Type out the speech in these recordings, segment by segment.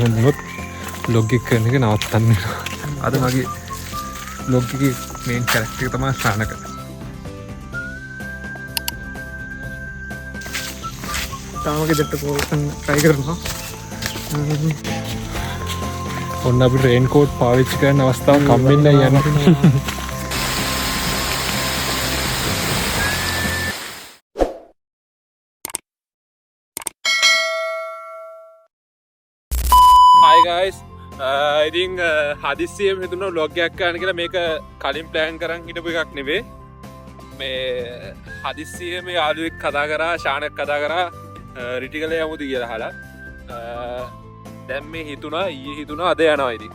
එහෙම වුණොත් vlog එක කරන එක නවත්තන්න වෙනවා. අද මගේ vlog එකේ main character එක තමයි ශානක. තාම ගෙදරට පොවන්න try කරනවා. ඔන්න අපි රේන් කෝට් පාවිච්චි කරන අවස්ථාවක් හම්බෙන්නේ යන්නේ. Hi guys, ඉතින් හදිස්සියෙම හිතුණා vlog එකක් ගන්න කියලා. මේක කලින් plan කරන් හිටපු එකක් නෙවෙයි. මේ හදිස්සියෙම යාළුවෙක් කතා කරා, ශානක් කතා කරා රිටිකල යමුද කියලා අහලා. දැන් මේ හිතුණා ඊයේ හිතුණා අද යනවා ඉතින්.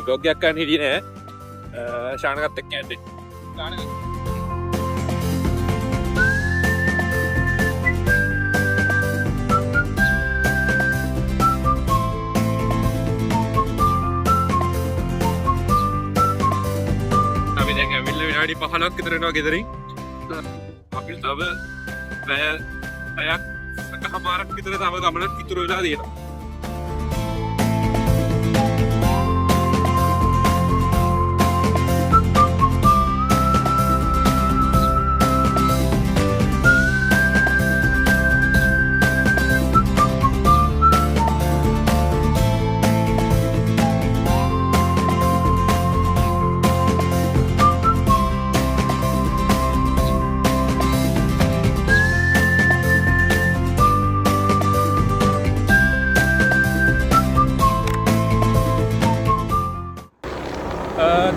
vlog එකක් ගන්න හිටියේ නෑ. ශානකත් එක්ක යන්නේ. ශානක විනාඩි 15ක් විතර යනවා ගෙදරින්. අපිට තව පැයක් එකමාරක් විතර තව ගමනක් ඉතුරු වෙලා තියෙනවා.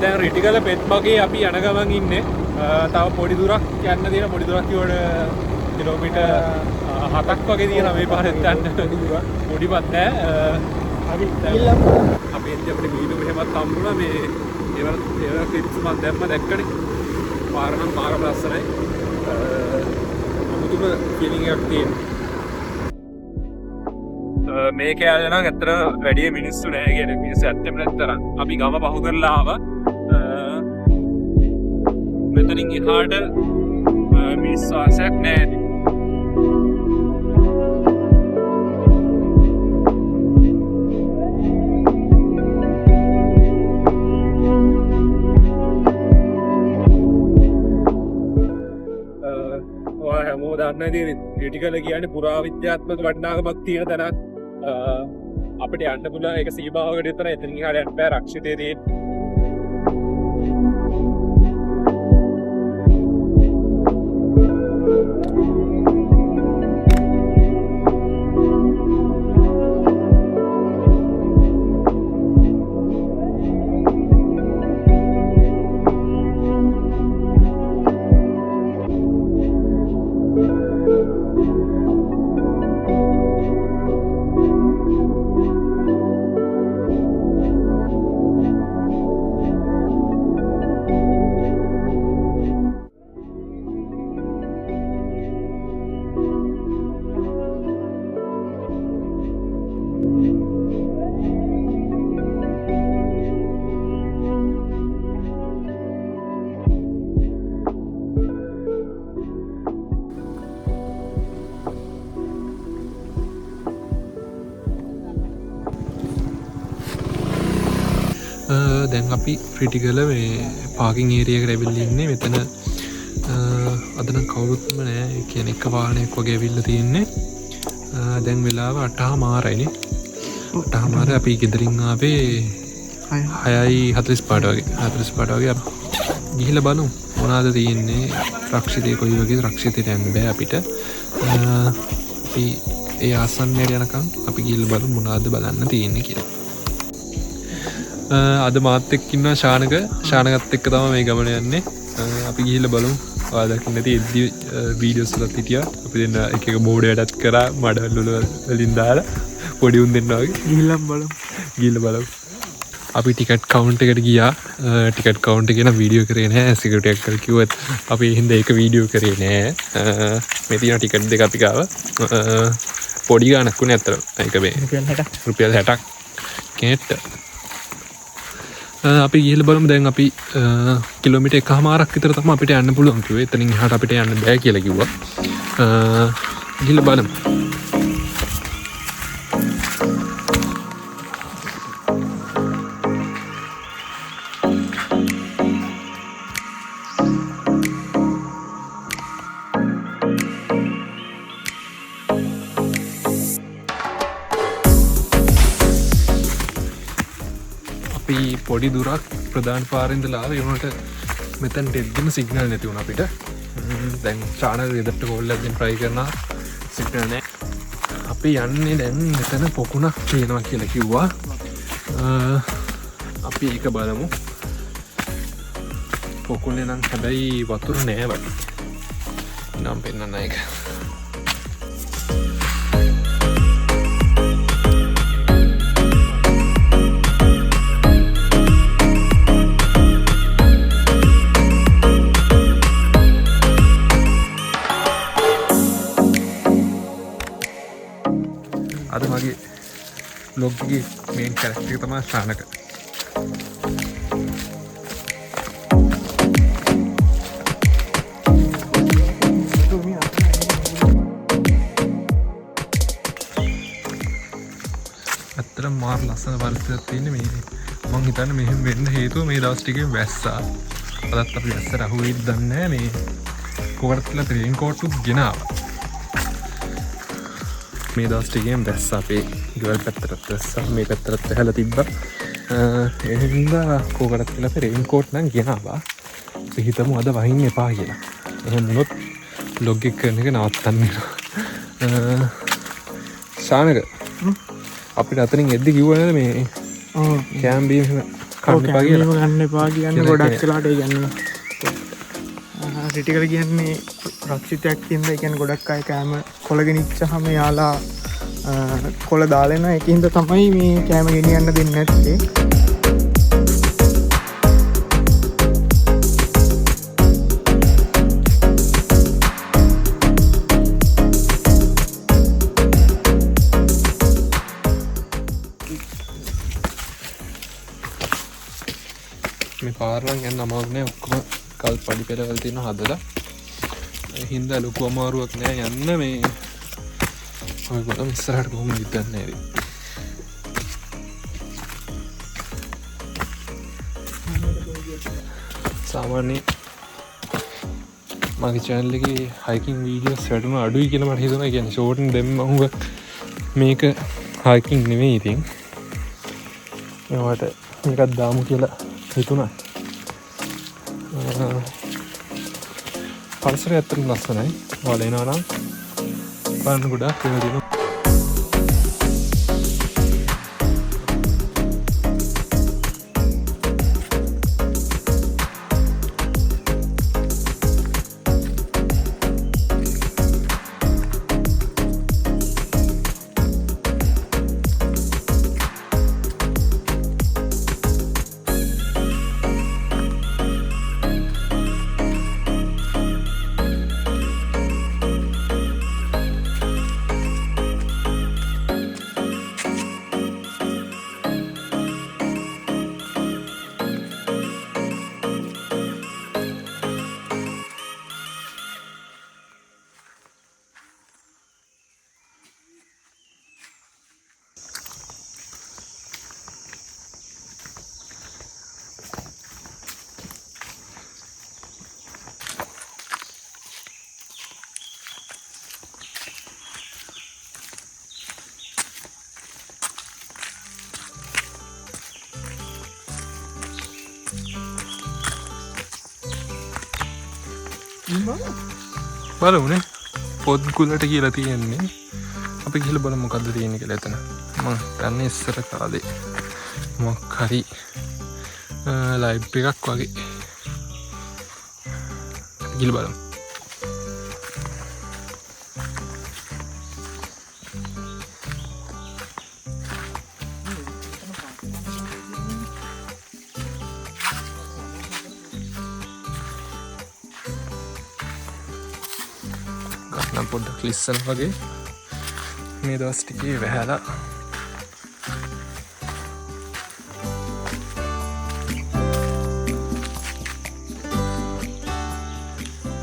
දැන් රිටිකල පෙත් මගේ අපි යන ගමන් ඉන්නේ. තව පොඩි දුරක් යන්න තියෙන. පොඩි දුරක් කියවට කිලෝමීටර් 7ක් වගේ තියෙනවා මේ පාරෙන් යන්න. පොඩිවත් නෑ. අපි එන්නේ අපිට වීඩියෝ එහෙමත් හම්බුණා. මේ ඒවල ක්ලිප්ස් මම දැම්ම දැක්කනේ. පාර නම් පාරම ලස්සනයි. අමුතුම ෆීලිං එකක් තියෙනවා. මේ කෑල්ල නම් ඇත්තට වැඩි මිනිස්සු නෑ කියන මිනිස්සු ඇත්තම නැත්තර අපි ගම පහු කරලා ආවා. මෙතනින් එහාට මිනිස්සු ආසයක් නෑ. ඔය හැමෝම දන්න ඉතින් රිටිකල කියන්නේ පුරාවිද්‍යාත්මක වටිනාකමක් තියෙන තැනක්. අපිට යන්න පුළුවන් ඒක සීමාවකට විතර. එතනින් එහාට යන්න බෑ. රක්ෂිතයේ තියෙන දැන් අපි රිටිකල මේ පාකින් ඒරියකට ඇවිල්ලා ඉන්නේ. මෙතන අද නම් කවුරුත්ම නෑ. ඒ කියන්නේ එක වාහනයක් වගේ ඇවිල්ලා තියෙන්නේ. දැන් වෙලාව 8:00යිනේ. 8:00 අපි ගෙදරින් ආවේ 6:45 වගේ. 45 වගේ අපි ගිහිල්ලා බලමු මොනවාද තියෙන්නේ. රක්ෂිතේ කොයි වගේ රක්ෂිතේට යන්න බෑ අපිට. අපි ඒ ආසන්නයට යනකම් අපි ගිහිල්ලා බලමු මොනවාද බලන්න තියෙන්නේ කියලා. අද මාත් එක්ක ඉන්නවා ශානක. ශානකත් එක්ක තමයි මේ ගමන යන්නේ. අපි ගිහිල්ලා බලමු. ඔයාලා දකින්න නැති එද්දි වීඩියෝස් වලත් හිටියා. අපි දෙන්න එක එක බෝඩ් එකටත් කරා මඩවල වලින් දාලා පොඩි උන් දෙන්නා වගේ. ගිහිල්ලා බලමු. අපි ටිකට් කවුන්ට් එකට ගියා. ටිකට් කවුන්ට් එකේ නම් වීඩියෝ කරේ නැහැ. සිකියුරිටි එක කර කිව්වත් අපි හින්දා ඒක වීඩියෝ කරේ නැහැ. මේ තියෙන ටිකට් දෙක අපි ගාව. පොඩි ගාණක් වුණේ අතර. ඒක මේ රුපියල් 60ක් කෙනෙක්ට. අපි ගිහිල්ලා බලමු. දැන් අපි කිලෝමීටර් 1කමාරක් විතර තමයි අපිට යන්න පුළුවන් කිව්වේ. එතනින් එහාට අපිට යන්න බෑ කියලා කිව්වා. ගිහිල්ලා බලමු. අපි පොඩි දුරක් ප්‍රධාන පාරෙන්දලා යුණට මෙතැන්ට එද්දිම සිගනල් නැති වුණ අපිට දැන් චාන ගෙදට කොල්ලදෙන් ප්‍රයි කරන සිගනල්නෑ අපි යන්නේ දැන් මෙතන පොකුණක් තියෙනවා කියලා කිව්වා අපි ඒක බලමු පොකුණේ නම් හැබැයි වතුර නෑව නම් පෙන්න්න එක අද මගේ බ්ලොග්ගේ මේන් කැරක්ටර් තමයි ශානක අත්තර මාර් ලස්සන පරිසරයක් තියෙන්නේ මේ මං හිතන්නේ මෙහෙම වෙන්න හේතුව මේ දවස් ටිකේ වැස්සා අදත් අපි වැස්ස රහුවෙයිද දන්නේ නැහැ මේ කොවරත්ලා රේන් කෝට් උත් ගෙනාවා මේ දවස් ටිකෙන් වැස්සා අපේ ගෙවල් පැත්තට වැස්සා මේ පැත්තට ඇහැලා තිබ්බා එහෙනම් කොවරත්ලා අපේ රේන් කෝට් නම් ගෙනාවා අපි හිතමු අද වහින්න එපා කියලා එහෙනම් මොනොත් ලොග් එක කරන එක නවත්තන්න වෙනවා ශානක අපිට අතරින් එද්දි කිව්වනේ මේ කෑම් බීම් කන්න එපා කියලා ගන්න එපා කියන්නේ ගොඩක් වෙලාට ඒ කියන්නේ ක්‍රිටිකල් කියන්නේ රක්ෂිතයක් හින්දා ඒ කියන්නේ ගොඩක් අය කෑම කොළ ගෙනිච්චාම යාලා කොළ දාලා එන ඒකින්ද තමයි මේ කෑම ගෙනියන්න දෙන්නේ නැත්තේ මේ පාරලන් යන්න අමාරු නෑ ඔක්කොම කල් පඩි පෙරවල් තියෙන හදලා ඒ හින්දා ලොකු අමාරුවක් නෑ යන්න මේ ඔය ගොඩම ඉස්සරහට කොහොමද ඉදන්නේ නේද සාමාන්‍ය මගේ channel එකේ hiking videos වැඩිම අඩුයි කියලා මට හිතුණා. ඒ කියන්නේ short දෙන්න උඹ මේක hiking නෙමෙයි ඉතින් ඒවට මේකක් දාමු කියලා හිතුණා. පරිසරය ඇත්තටම ලස්සනයි. ඔයාලා එනවා නම් බලන්න ගොඩාක් ඒවා තියෙනවා. බලමුනේ පොත් කුලට කියලා තියෙන්නේ අපි ගිහලා බලමු මොකද්ද තියෙන්නේ කියලා එතන මම දන්නේ ඉස්සර කාලේ මොකක් හරි ලයිබ්‍රරි එකක් වගේ ගිහලා බලමු පොඩ්ඩක් ලිස්සන වගේ මේ දවස් ටිකේ වැහැලා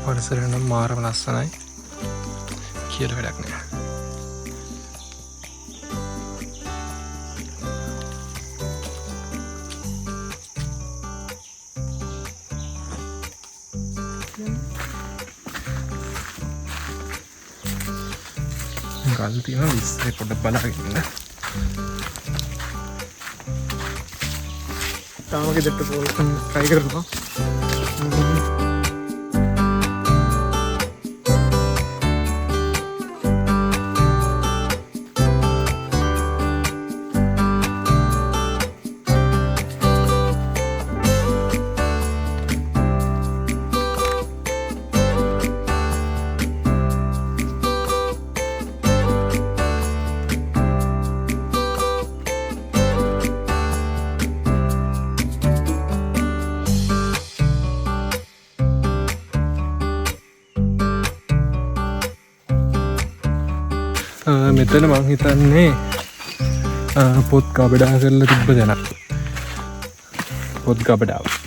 පරිසරය නම් මාරම ලස්සනයි කියලා වැඩක් නෑ. ගල් තියෙනවා විස්තරේ පොඩ්ඩක් බලාගෙන ඉන්න. තාම ගෙදරට පොල්කන් try කරනවා. මෙතන මං හිතන්නේ පොත් කබඩා කරලා තිබ්බ තැනක්. පොත් කබඩාවක්.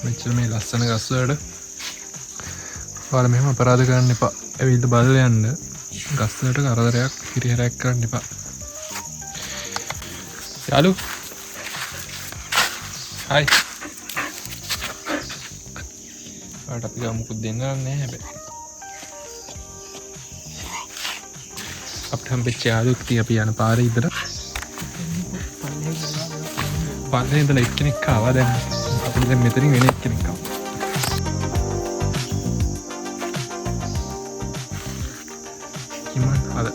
මෙච්චර මේ ලස්සන ගස්වලට ඔයාලා මෙහෙම අපරාධ කරන්න එපා. ඇවිල්ලා බලලා යන්න. ගස්වලට කරදරයක් හිරිහැරයක් කරන්න එපා. යාලු. හයි. ඔයාලට අපි ගා මුකුත් දෙන්න නැහැ හැබැයි. අපිට හම්බෙච්ච යාළුවෙක් තිය අපි යන පාරේ ඉදලා. පාරේ ඉඳලා එක්කෙනෙක් ආවා දැන්. අපිට දැන් මෙතනින් වෙන එක්කෙනෙක් ආවා. කිමන් අද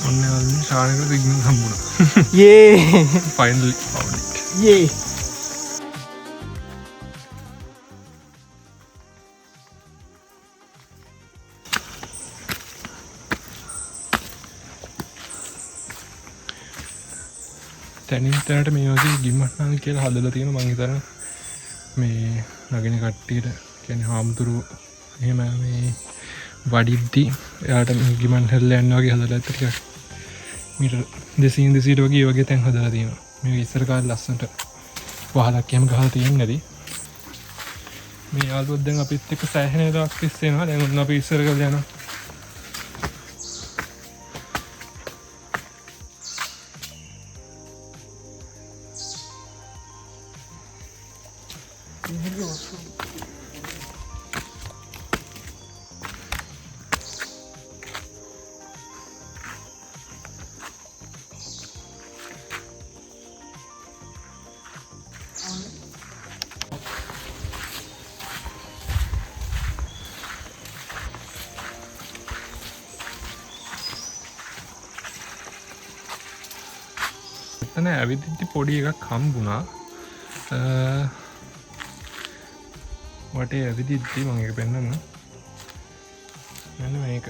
ඔන්න ශානකට සිග්නල් හම්බුණා. Yay! Finally found it. Yay! තැනින් තැනට මේ වගේ ගිම්මට්නාල් කියලා හදලා තියෙන මං හිතන්නේ මේ නගින කට්ටියට කියන්නේ හාමුදුරුවෝ එහෙම මේ වඩිද්දි එයාට ගිමන් හැල්ලා යන්න වගේ හදලා ඇත්ත ටිකක් මීටර් 200 200 වගේ වගේ තැන් හදලා තියෙනවා. මේ ඉස්සර කාලේ ලස්සනට වහලක් එහෙම ගහලා තියෙන්නේ නැති. මේ යාළුවෝ දැන් අපිත් එක්ක සෑහෙන දවස් තිස්සේ යනවා. දැන් ඔන්න අපි ඉස්සර කරලා යනවා. එතන ඇවිදිද්දි පොඩි එකක් හම්බුණා. වටේ ඇවිදිද්දි මම ඒක පෙන්නන්න. මෙන්න මේක.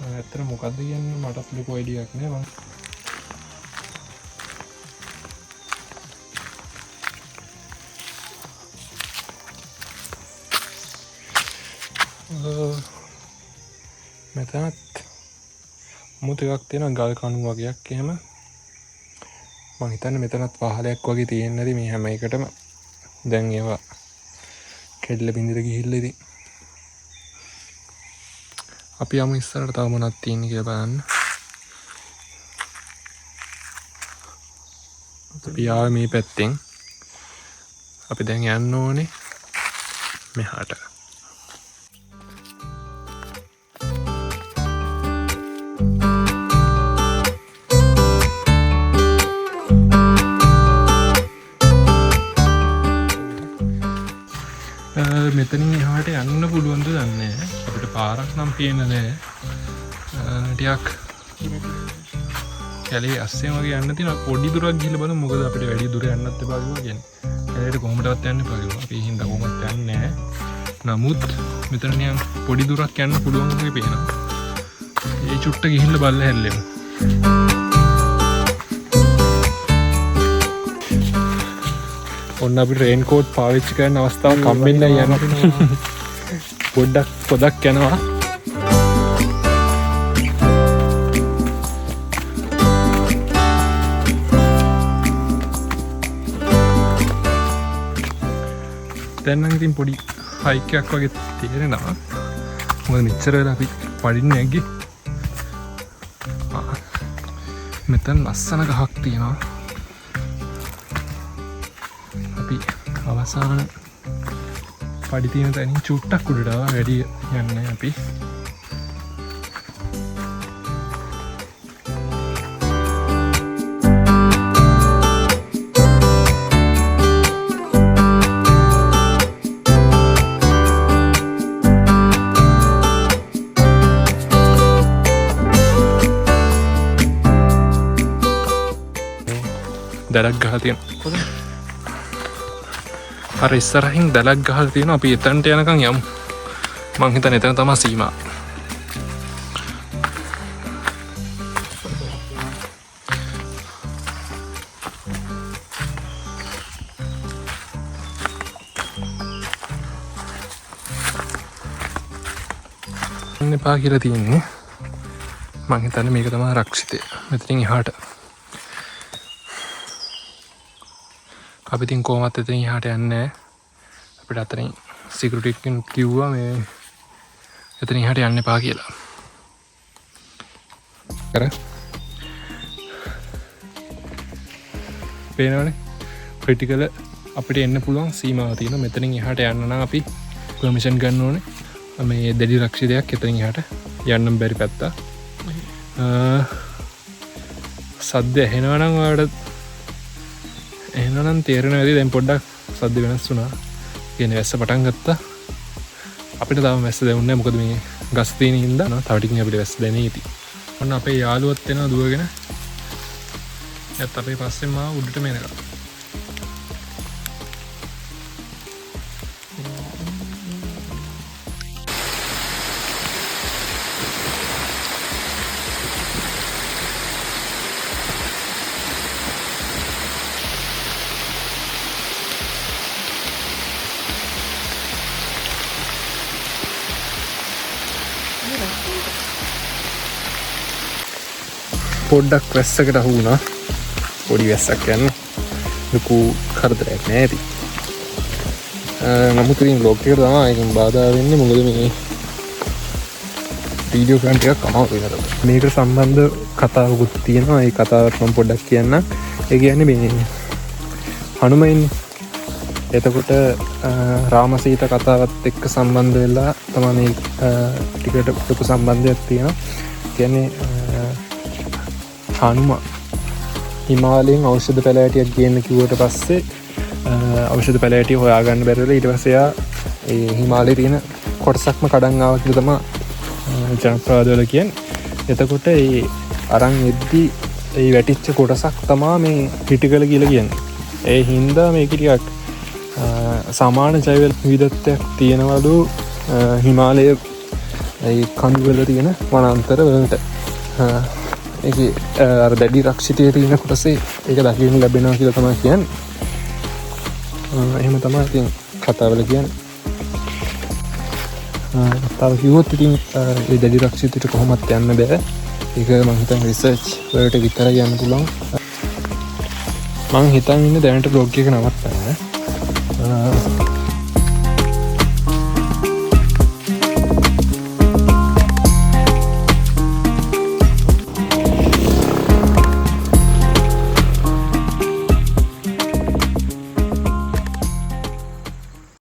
ඇත්තට මොකද්ද කියන්නේ මටත් ලොකු අයිඩියාවක් නෑ මම. මෙතනත් මුතු එකක් තියෙන ගල් කණු වගේක් එහෙම මම හිතන්නේ මෙතනත් පහලයක් වගේ තියෙන්නේ නැති මේ හැම එකටම දැන් ඒවා කෙඩල බින්දිර ගිහිල්ලා ඉතින් අපි යමු ඉස්සරහට තව මොනවද තියෙන්නේ කියලා බලන්න. අපි ආවේ මේ පැත්තෙන්. අපි දැන් යන්න ඕනේ මෙහාට. මෙතනින් එහාට යන්න පුළුවන්ද දන්නේ නැහැ. අපිට පාරක් නම් පේන්නේ නැහැ. ටිකක් කැලේ අස්සෙම වගේ යන්න තියෙන පොඩි දුරක් ගිහලා බලමු මොකද අපිට වැඩි දුර යන්නත් එපා කිව්වා කියන්නේ. කැලේට කොහොමදවත් යන්න එපා කිව්වා. අපි හින්දා කොහොමවත් යන්නේ නැහැ. නමුත් මෙතන නිකන් පොඩි දුරක් යන්න පුළුවන් වගේ පේනවා. ඒ චුට්ට ගිහිල්ලා බලලා හැල්ලෙමු. ඔන්න අපි රේන් කෝට් පාවිච්චි කරන අවස්ථාවක් හම්බෙන්නයි යන්නේ. පොඩ්ඩක් පොදක් යනවා. දැන් නම් ඉතින් පොඩි හයික් එකක් වගේ තේරෙනවා. මොකද මෙච්චර වෙලා අපි පඩින්නේ නැග්ගේ. මෙතන ලස්සන ගහක් තියෙනවා. අපි අවසාන පඩි තියෙන තැනින් චුට්ටක් උඩට ආවා. වැඩි යන්නේ අපි. දැලක් ගහලා තියෙනවා. අර ඉස්සරහින් දැලක් ගහලා තියෙනවා. අපි එතනට යනකම් යමු. මං හිතන්නේ එතන තමයි සීමා. එපා කියලා තියෙන්නේ. මං හිතන්නේ මේක තමයි රක්ෂිතය. මෙතනින් එහාට අපි තින් කොහොමත් එතනින් එහාට යන්නේ නැහැ. අපිට අතරින් සිකියුරිටි කෙනෙක් කිව්වා මේ එතනින් එහාට යන්න එපා කියලා. අර පේනවනේ ක්‍රිටිකල් අපිට එන්න පුළුවන් සීමාව තියෙනවා. මෙතනින් එහාට යන්න නම් අපි පර්මිෂන් ගන්න ඕනේ. මේ දෙඩි රක්ෂිතයක් එතනින් එහාට යන්න බැරි පැත්ත. සද්ද ඇහෙනවා නම් ඔයාලට එහෙනම් තේරෙන වැඩි දැන් පොඩ්ඩක් සද්ද වෙනස් වුණා. කියන්නේ වැස්ස පටන් ගත්තා. අපිට තාම වැස්ස දැනුන්නේ නැහැ. මොකද මේ ගස් තියෙන හින්දා තව ටිකකින් අපිට වැස්ස දැනෙයි ඉති. ඔන්න අපේ යාළුවත් එනවා දුවගෙන. එයත් අපේ පස්සෙන් මාව උඩටම එනවා. පොඩ්ඩක් වැස්සකට අහු වුණා. පොඩි වැස්සක් යන්න ලොකු කරදරයක් නෑ ඇති. නමුත් ඉතින් බ්ලොග් එකට තමයි ඒකෙන් බාධා වෙන්නේ. මොකද මේ වීඩියෝ ගන්න ටිකක් අමාරු වෙනවා. මේකට සම්බන්ධ කතාවකුත් තියෙනවා. ඒ කතාවත් මම පොඩ්ඩක් කියන්නම්. ඒ කියන්නේ මේ හනුමයින් එතකොට රාමසීත කතාවත් එක්ක සම්බන්ධ වෙලා තමයි මේ ටිකට ලොකු සම්බන්ධයක් තියෙනවා. කියන්නේ හනුමා හිමාලයෙන් ඖෂධ පැලෑටියක් ගේන්න කිව්වට පස්සේ ඖෂධ පැලෑටිය හොයාගන්න බැරි වෙලා ඊට පස්සේ එයා ඒ හිමාලයේ තියෙන කොටසක්ම කඩන් ආවා කියලා තමයි ජනප්‍රවාදවල කියන්නේ. එතකොට ඒ අරන් එද්දි ඒ වැටිච්ච කොටසක් තමයි මේ ක්‍රිටිකල් කියලා කියන්නේ. ඒ හින්දා මේක ටිකක් සමාන ජෛව විවිධත්වයක් තියෙනවලු හිමාලයේ ඒ කඳු වල තියෙන වනාන්තර වලට. ඒක අර දැඩි රක්ෂිතයේ තියෙන කොටසේ ඒක දකින්න ලැබෙනවා කියලා තමයි කියන්නේ. එහෙම තමයි ඉතින් කතාවල කියන්නේ. කතාව කිව්වොත් ඉතින් ඒ දැඩි රක්ෂිතයට කොහොමද යන්න බෑ. ඒක මම හිතන්නේ රිසර්ච් වලට විතරයි යන්න පුළුවන්. මම හිතන් ඉන්නේ දැනට බ්ලොග් එක නවත්තන්න.